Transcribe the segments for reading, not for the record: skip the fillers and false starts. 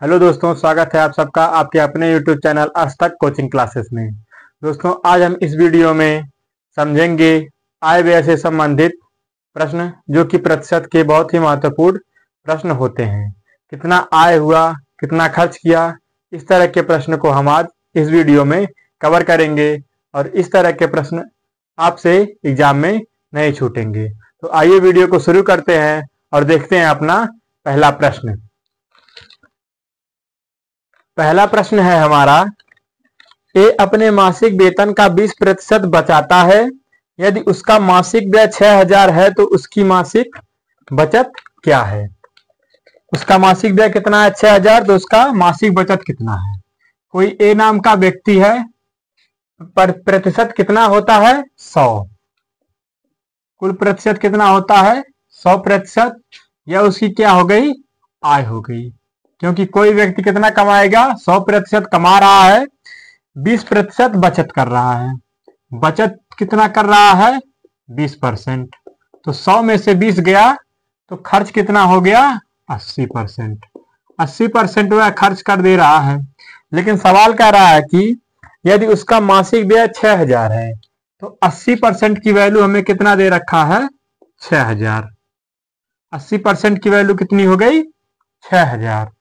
Hello दोस्तों, स्वागत है आप सबका आपके अपने YouTube चैनल आज तक कोचिंग क्लासेस में। दोस्तों, आज हम इस वीडियो में समझेंगे आय व्यय से संबंधित प्रश्न, जो कि प्रतिशत के बहुत ही महत्वपूर्ण प्रश्न होते हैं। कितना आय हुआ, कितना खर्च किया, इस तरह के प्रश्न को हम आज इस वीडियो में कवर करेंगे और इस तरह के प्रश्न आपसे एग्जाम में नहीं छूटेंगे। तो आइए वीडियो को शुरू करते हैं और देखते हैं अपना पहला प्रश्न। पहला प्रश्न है हमारा, ए अपने मासिक वेतन का 20% बचाता है। यदि उसका मासिक व्यय 6000 है तो उसकी मासिक बचत क्या है? उसका मासिक व्यय कितना है? 6000। तो उसका मासिक बचत कितना है? कोई ए नाम का व्यक्ति है, पर प्रतिशत कितना होता है? 100। कुल प्रतिशत कितना होता है? 100%। यह उसकी क्या हो गई? आय हो गई, क्योंकि कोई व्यक्ति कितना कमाएगा? 100% कमा रहा है, 20% बचत कर रहा है। बचत कितना कर रहा है? 20%। तो 100 में से 20 गया तो खर्च कितना हो गया? 80%। 80% वह खर्च कर दे रहा है। लेकिन सवाल कह रहा है कि यदि उसका मासिक व्यय 6000 है तो 80% की वैल्यू हमें कितना दे रखा है? 6000। 80% की वैल्यू कितनी हो गई? 6000।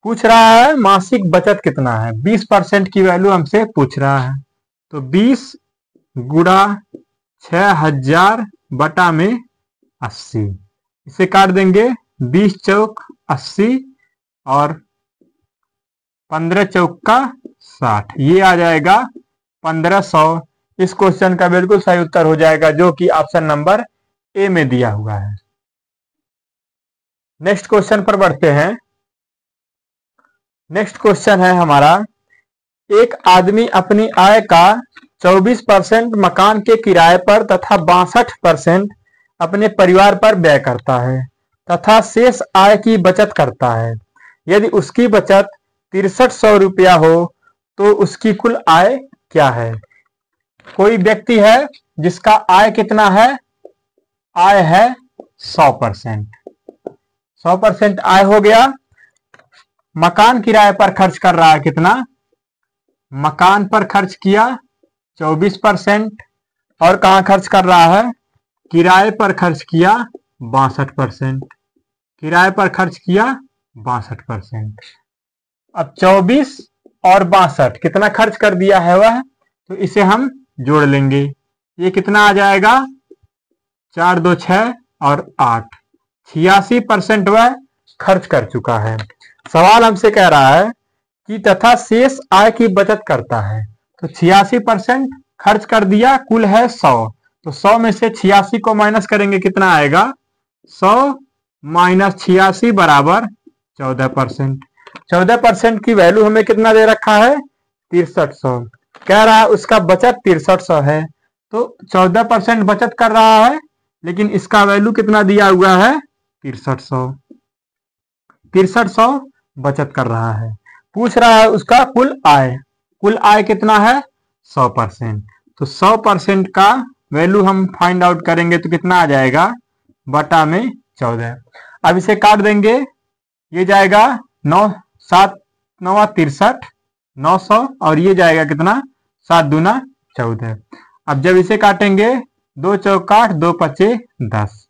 पूछ रहा है मासिक बचत कितना है, 20% की वैल्यू हमसे पूछ रहा है। तो 20 गुणा 6000 बटा में 80, इसे काट देंगे। 20 चौक 80 और 15 चौक का 60, ये आ जाएगा 1500। इस क्वेश्चन का बिल्कुल सही उत्तर हो जाएगा, जो कि ऑप्शन नंबर ए में दिया हुआ है। नेक्स्ट क्वेश्चन पर बढ़ते हैं। नेक्स्ट क्वेश्चन है हमारा, एक आदमी अपनी आय का 24% मकान के किराए पर तथा 62% अपने परिवार पर व्यय करता है तथा शेष आय की बचत करता है। यदि उसकी बचत 6300 रुपया हो तो उसकी कुल आय क्या है? कोई व्यक्ति है जिसका आय कितना है? आय है 100%। 100% आय हो गया। मकान किराए पर खर्च कर रहा है कितना? मकान पर खर्च किया 24%। और कहां खर्च कर रहा है? किराए पर खर्च किया 62%। किराए पर खर्च किया 62%। अब 24 और 62 कितना खर्च कर दिया है वह? तो इसे हम जोड़ लेंगे। ये कितना आ जाएगा? 4 2 6 और 8, 86% वह खर्च कर चुका है। सवाल हमसे कह रहा है कि तथा शेष आय की बचत करता है। तो 86% खर्च कर दिया, कुल है 100। तो 100 में से 86 को माइनस करेंगे, कितना आएगा? 100 माइनस 86 बराबर 14%। 14% की वैल्यू हमें कितना दे रखा है? 6300। कह रहा है उसका बचत 6300 है, तो 14% बचत कर रहा है, लेकिन इसका वैल्यू कितना दिया हुआ है? 6300। 6300 बचत कर रहा है। पूछ रहा है उसका कुल आय। कुल आय कितना है? 100%। तो 100% का वैल्यू हम फाइंड आउट करेंगे तो कितना आ जाएगा? बटा में 14। अब इसे काट देंगे, ये जाएगा 9 7 9 63, 900, और ये जाएगा कितना? 7 दूना 14। अब जब इसे काटेंगे, 2 चौक 8, 2 पचे 10,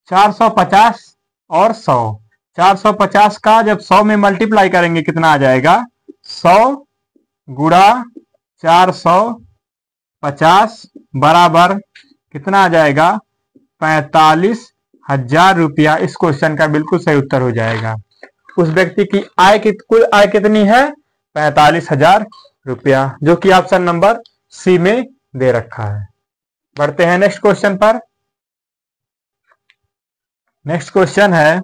450 और 100। 450 का जब 100 में मल्टीप्लाई करेंगे कितना आ जाएगा? 100 गुणा 450 बराबर कितना आ जाएगा? 45,000 रुपया। इस क्वेश्चन का बिल्कुल सही उत्तर हो जाएगा। उस व्यक्ति की आय की कुल आय कितनी है? 45,000 रुपया, जो कि ऑप्शन नंबर सी में दे रखा है। बढ़ते हैं नेक्स्ट क्वेश्चन पर। नेक्स्ट क्वेश्चन है,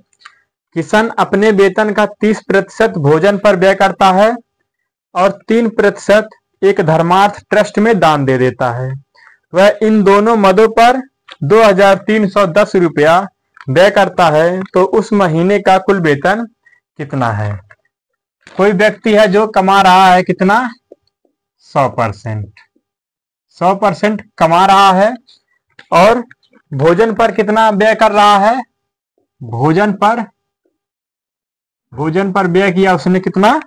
किशन अपने वेतन का 30% भोजन पर व्यय करता है और 3% एक धर्मार्थ ट्रस्ट में दान दे देता है। वह इन दोनों मदों पर 2310 रुपया व्यय करता है, तो उस महीने का कुल वेतन कितना है? कोई व्यक्ति है जो कमा रहा है कितना? 100%। 100% कमा रहा है और भोजन पर कितना व्यय कर रहा है? भोजन पर भोजन पर व्यय किया उसने कितना,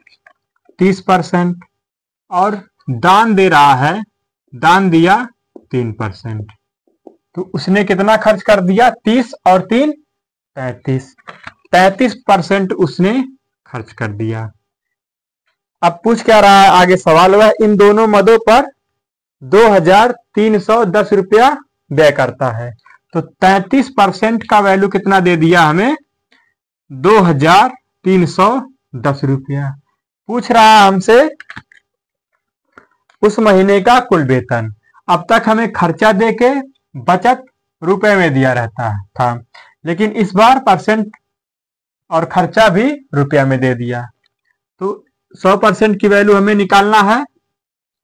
30%। और दान दे रहा है, दान दिया 3%, तो उसने कितना खर्च कर दिया, 30 और 3 35, 35% उसने खर्च कर दिया। अब पूछ क्या रहा है आगे सवाल, वह इन दोनों मदों पर 2310 रुपया व्यय करता है। तो 33% का वैल्यू कितना दे दिया हमें, 2310 रुपया। पूछ रहा है हमसे उस महीने का कुल वेतन। अब तक हमें खर्चा देके बचत रुपए में दिया रहता था, लेकिन इस बार परसेंट और खर्चा भी रुपया में दे दिया। तो 100% की वैल्यू हमें निकालना है।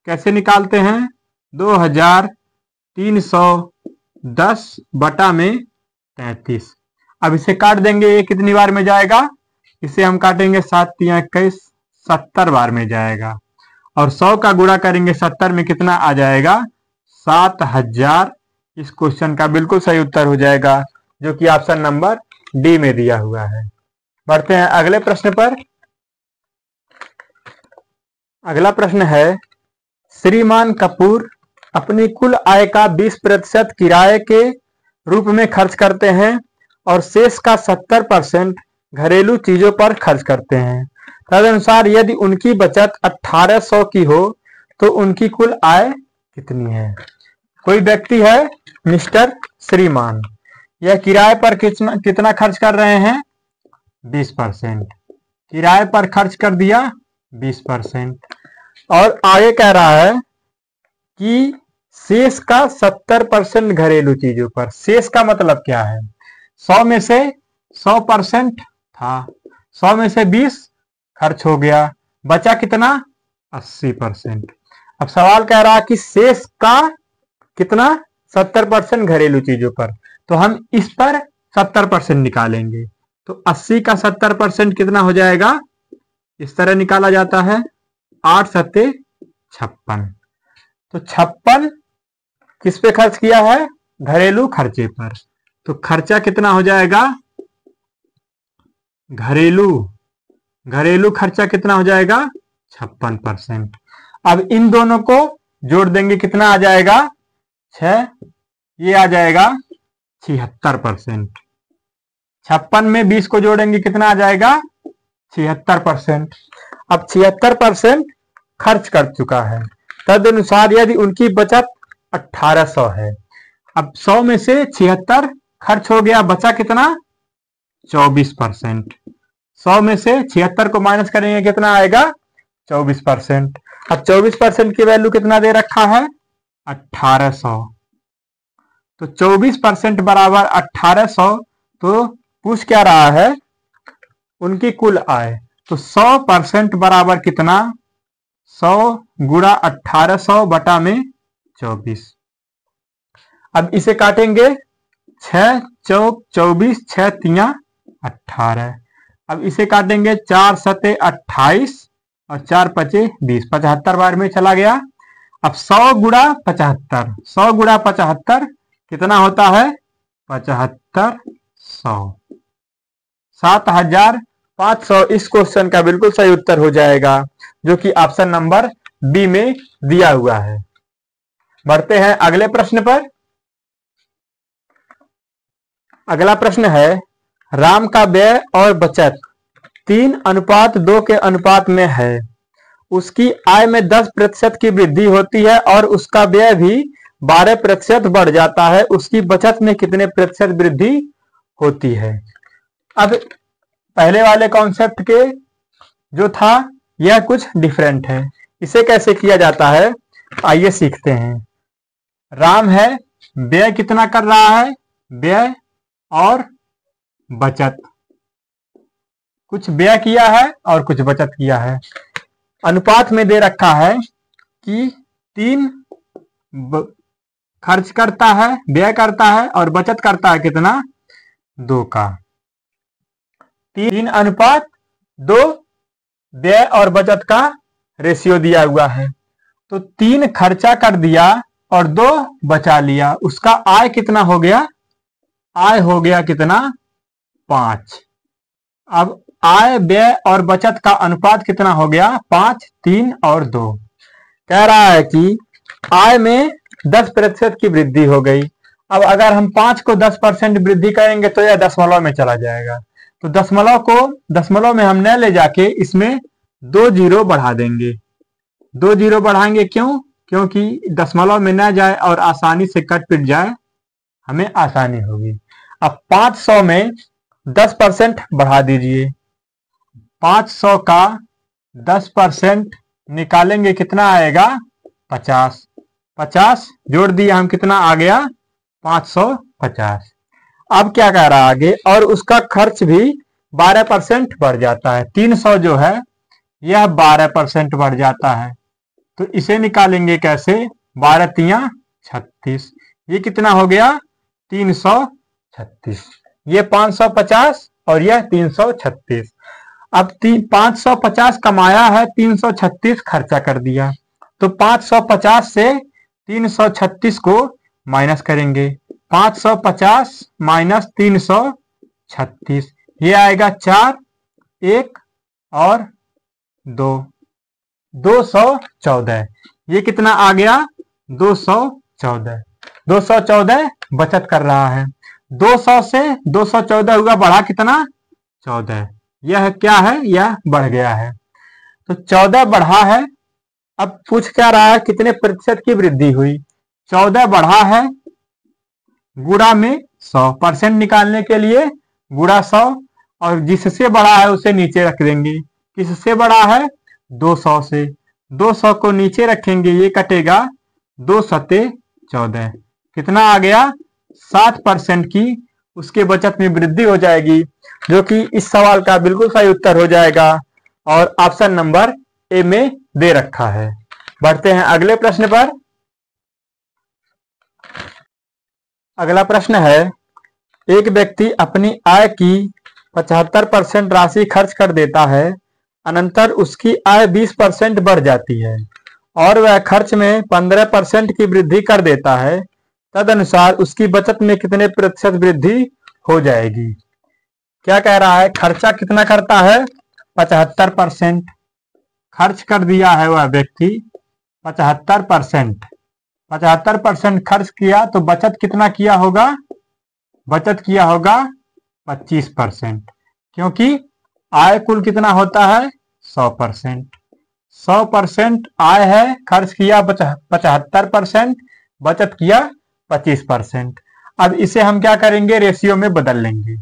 कैसे निकालते हैं, 2310 बटा में 33। अब इसे काट देंगे, ये कितनी बार में जाएगा, इसे हम काटेंगे 7 × 21, 70 बार में जाएगा। और 100 का गुणा करेंगे 70 में, कितना आ जाएगा, 7000। इस क्वेश्चन का बिल्कुल सही उत्तर हो जाएगा, जो कि ऑप्शन नंबर डी में दिया हुआ है। बढ़ते हैं अगले प्रश्न पर। अगला प्रश्न है, श्रीमान कपूर अपनी कुल आय का 20% किराए के रूप में खर्च करते हैं और शेष का 70% घरेलू चीजों पर खर्च करते हैं। तदनुसार यदि उनकी बचत 1800 की हो तो उनकी कुल आय कितनी है। कोई व्यक्ति है मिस्टर श्रीमान, यह किराए पर कितना खर्च कर रहे हैं, 20%। किराए पर खर्च कर दिया 20%, और आगे कह रहा है कि शेष का 70% घरेलू चीजों पर। शेष का मतलब क्या है, 100 में से 100% था, 100 में से 20 खर्च हो गया, बचा कितना, 80%। अब सवाल कह रहा है कि शेष का कितना, 70% घरेलू चीजों पर, तो हम इस पर 70% निकालेंगे। तो 80 का 70% कितना हो जाएगा, इस तरह निकाला जाता है, 8 सत्ते 56। तो 56 किस पे खर्च किया है, घरेलू खर्चे पर। तो खर्चा कितना हो जाएगा, घरेलू खर्चा कितना हो जाएगा, 56%। अब इन दोनों को जोड़ देंगे, कितना आ जाएगा, 6, ये आ जाएगा 76%। 56 में 20 को जोड़ेंगे, कितना आ जाएगा, 76%। अब 76% खर्च कर चुका है। तदनुसार यदि उनकी बचत 1800 है, अब 100 में से 76 खर्च हो गया, बचा कितना, 24%। 100 में से 76 को माइनस करेंगे, कितना आएगा, 24%। अब 24% की वैल्यू कितना दे रखा है, 1800। तो 24% बराबर 1800। तो पूछ क्या रहा है, उनकी कुल आय। तो 100% बराबर कितना, 100 गुणा 1800 बटा में 24। अब इसे काटेंगे, 6 चौक 24, 6 तिया 18। अब इसे काटेंगे, 4 सते 28 और 4 पचे 20, 75 बार में चला गया। अब 100 गुणा 75, 100 गुणा 75 कितना होता है, 7500, 7500। इस क्वेश्चन का बिल्कुल सही उत्तर हो जाएगा, जो कि ऑप्शन नंबर बी में दिया हुआ है। बढ़ते हैं अगले प्रश्न पर। अगला प्रश्न है, राम का व्यय और बचत 3:2 के अनुपात में है। उसकी आय में 10% की वृद्धि होती है और उसका व्यय भी 12% बढ़ जाता है। उसकी बचत में कितने प्रतिशत वृद्धि होती है। अब पहले वाले कॉन्सेप्ट के जो था, यह कुछ डिफरेंट है। इसे कैसे किया जाता है, आइए सीखते हैं। राम है, व्यय कितना कर रहा है, व्यय और बचत, कुछ व्यय किया है और कुछ बचत किया है। अनुपात में दे रखा है कि 3 खर्च करता है, व्यय करता है और बचत करता है कितना, 2 का। 3:2 व्यय और बचत का रेशियो दिया हुआ है। तो 3 खर्चा कर दिया और 2 बचा लिया, उसका आय कितना हो गया, आय हो गया कितना, 5। अब आय, व्यय और बचत का अनुपात कितना हो गया? 5, 3 और 2। कह रहा है कि आय में 10% की वृद्धि हो गई। अब अगर हम 5 को 10% वृद्धि करेंगे तो यह दशमलव में चला जाएगा। तो दशमलव को दशमलव में हम न ले जाके इसमें 2 जीरो बढ़ा देंगे। 2 जीरो बढ़ाएंगे क्यों? क्योंकि दशमलव में न जाए और आसानी से कट पिट जाए, हमें आसानी होगी। अब 500 में 10% बढ़ा दीजिए। 500 का 10% निकालेंगे कितना आएगा? 50। 50 जोड़ दिए हम, कितना आ गया? 550। अब क्या कह रहा है आगे? और उसका खर्च भी 12% बढ़ जाता है। 300 जो है यह 12% बढ़ जाता है। तो इसे निकालेंगे कैसे? 12 तिया 36। ये कितना हो गया? 336। ये 550 और यह 336। अब 550 कमाया है, 336 खर्चा कर दिया। तो 550 से 336 को माइनस करेंगे। 550 माइनस 336, ये आएगा 4, 1 और 2, 214। ये कितना आ गया? 214। 214 बचत कर रहा है। 200 से 214 हुआ, बढ़ा कितना? 14। यह क्या है? यह बढ़ गया है। तो 14 बढ़ा है। अब पूछ क्या रहा है? कितने प्रतिशत की वृद्धि हुई? 14 बढ़ा है, गुणा में 100%। निकालने के लिए गुणा 100, और जिससे बड़ा है उसे नीचे रख देंगे। किससे बड़ा है? 200 से। 200 को नीचे रखेंगे, ये कटेगा। 2 सते 14। कितना आ गया? 7% की उसके बचत में वृद्धि हो जाएगी, जो कि इस सवाल का बिल्कुल सही उत्तर हो जाएगा और ऑप्शन नंबर ए में दे रखा है। बढ़ते हैं अगले प्रश्न पर। अगला प्रश्न है, एक व्यक्ति अपनी आय की 75% राशि खर्च कर देता है, अनंतर उसकी आय 20% बढ़ जाती है और वह खर्च में 15% की वृद्धि कर देता है। तदनुसार उसकी बचत में कितने प्रतिशत वृद्धि हो जाएगी? क्या कह रहा है? खर्चा कितना करता है? 75% खर्च कर दिया है वह व्यक्ति। 75% 75% खर्च किया तो बचत कितना किया होगा? बचत किया होगा 25%, क्योंकि आय कुल कितना होता है? 100%। 100% आय है, खर्च किया 75%, बचत किया 25%। अब इसे हम क्या करेंगे? रेशियो में बदल लेंगे।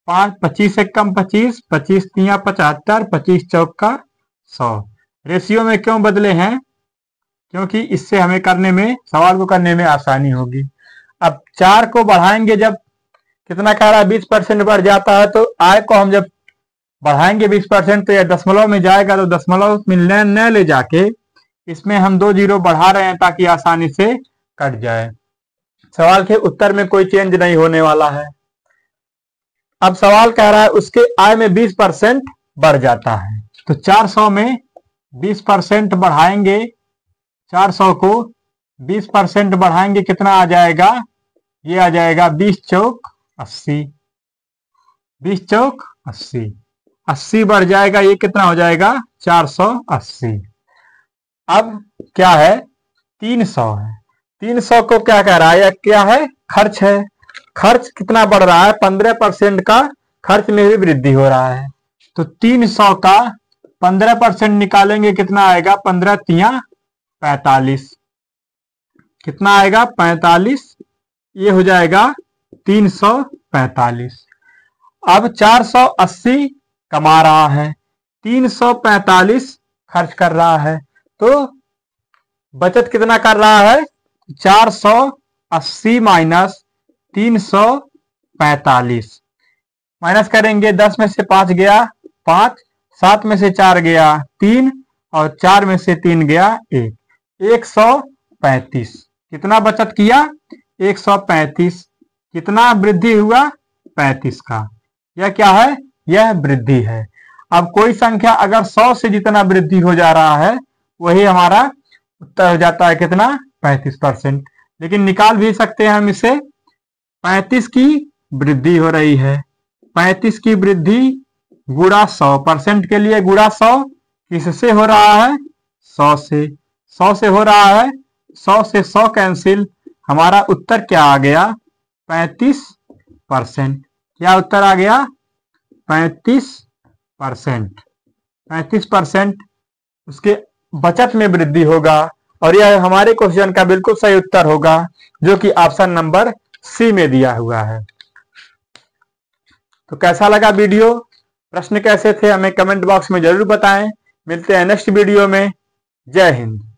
25 से कम 25, 25 तिया 75, 25 चौका 100। रेशियो में क्यों बदले हैं? क्योंकि इससे हमें करने में, सवाल को करने में आसानी होगी। अब 4 को बढ़ाएंगे, जब कितना कह रहा है? 20% बढ़ जाता है। तो आय को हम जब बढ़ाएंगे 20% तो यह दशमलव में जाएगा। तो दशमलव में न ले जाके इसमें हम 2 जीरो बढ़ा रहे हैं ताकि आसानी से कट जाए। सवाल के उत्तर में कोई चेंज नहीं होने वाला है। अब सवाल कह रहा है उसके आय में 20% बढ़ जाता है। तो 400 में 20% बढ़ाएंगे। 400 को 20% बढ़ाएंगे, कितना आ जाएगा? ये आ जाएगा 20 चौक 80। 20 चौक 80, 80 बढ़ जाएगा। ये कितना हो जाएगा? 480। अब क्या है? 300 है। 300 को क्या कह रहा है? यह क्या है? खर्च है। खर्च कितना बढ़ रहा है? 15% का खर्च में भी वृद्धि हो रहा है। तो 300 का 15% निकालेंगे, कितना आएगा? 15 तिया 45। कितना आएगा? 45। ये हो जाएगा 345। अब 480 कमा रहा है, 345 खर्च कर रहा है। तो बचत कितना कर रहा है? 480 माइनस 345। माइनस करेंगे, 10 में से 5 गया 5, 7 में से 4 गया 3 और 4 में से 3 गया 1, 135। कितना बचत किया? 135। कितना वृद्धि हुआ? 35 का। यह क्या है? यह वृद्धि है। अब कोई संख्या अगर 100 से जितना वृद्धि हो जा रहा है वही हमारा उत्तर हो जाता है। कितना? 35%। लेकिन निकाल भी सकते हैं हम इसे। 35 की वृद्धि हो रही है। 35 की वृद्धि गुणा 100% के लिए गुणा 100 किससे हो रहा है? 100 से। 100 से हो रहा है, 100 से 100 कैंसिल, हमारा उत्तर क्या आ गया? 35%। क्या उत्तर आ गया? 35%। 35% उसके बचत में वृद्धि होगा और यह हमारे क्वेश्चन का बिल्कुल सही उत्तर होगा, जो कि ऑप्शन नंबर सी में दिया हुआ है। तो कैसा लगा वीडियो? प्रश्न कैसे थे हमें कमेंट बॉक्स में जरूर बताएं। मिलते हैं नेक्स्ट वीडियो में। जय हिंद।